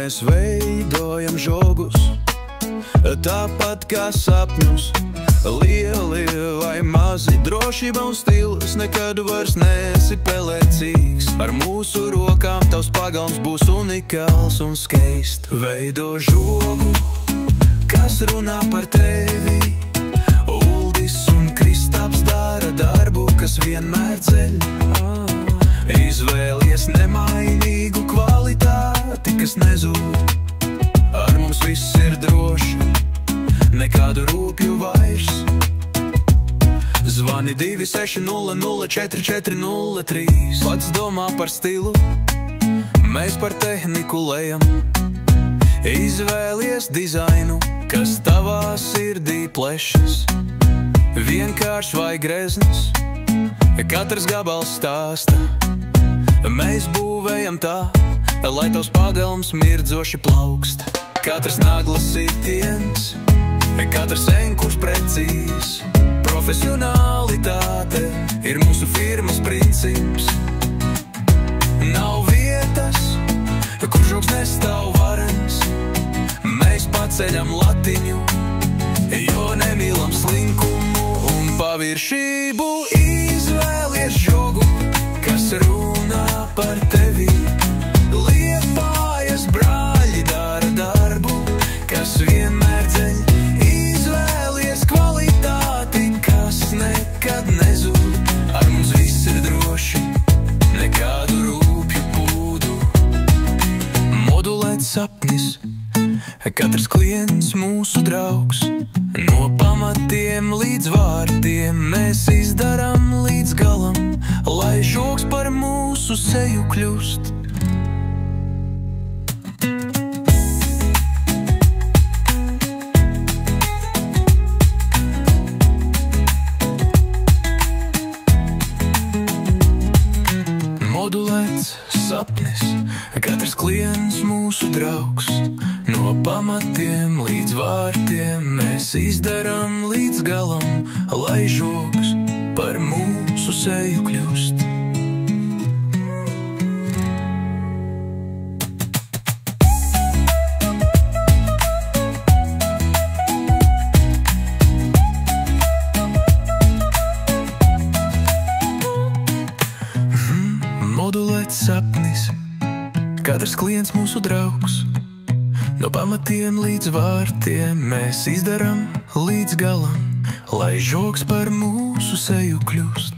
mēs veidojam žogus, tāpat kā sapņus. Lieli vai mazi, drošība un stils, nekad vairs neesi pelēcīgs. Ar mūsu rokām tavs pagalms būs unikāls un skeists. Veido žogu, kas runā par tevi. Uldis un Kristaps dara darbu, kas vienmēr ceļ. Izvēlies nemainīgu kvalitāti, kas nezūd. Ar mums viss ir droši, nekādu rūpju vairs. Zvani 26004403. Pats domā par stilu, mēs par tehniku lejam. Izvēlies dizainu, kas tavā sirdī plešas. Vienkārši vai grezns, katrs gabals stāsta. Mēs būvējam tā, lai tavs pagalms mirdzoši plaukst. Katrs naglas sitiens, katrs enkurs precīzs. Profesionalitāte ir mūsu firmas princips. Nav vietas, kur žogs nestāv varens. Mēs paceļam latiņu, jo nemīlam slinkumu un paviršību. Izvēlies žogu, kas runā par tevi. Liepājas brāļi dara darbu, kas vienmēr dzeļ. Izvēlies kvalitāti, kas nekad nezūd. Ar mums viss ir droši, nekādu rūpju pūdu. Modulēt sapnis, katrs klients mūsu draugs. No pamatiem līdz vārtiem mēs izdarām līdz galam, lai žogs par mūsu seju kļūst. Modulēts sapnis, katrs klients mūsu draugs. No pamatiem līdz vārtiem mēs izdarām līdz galam, lai žogs par mūsu seju kļūst. Modulēts sapnis, katrs klients mūsu draugs. No pamatiem līdz vārtiem mēs izdarām līdz galam, lai žogs par mūsu seju kļūst.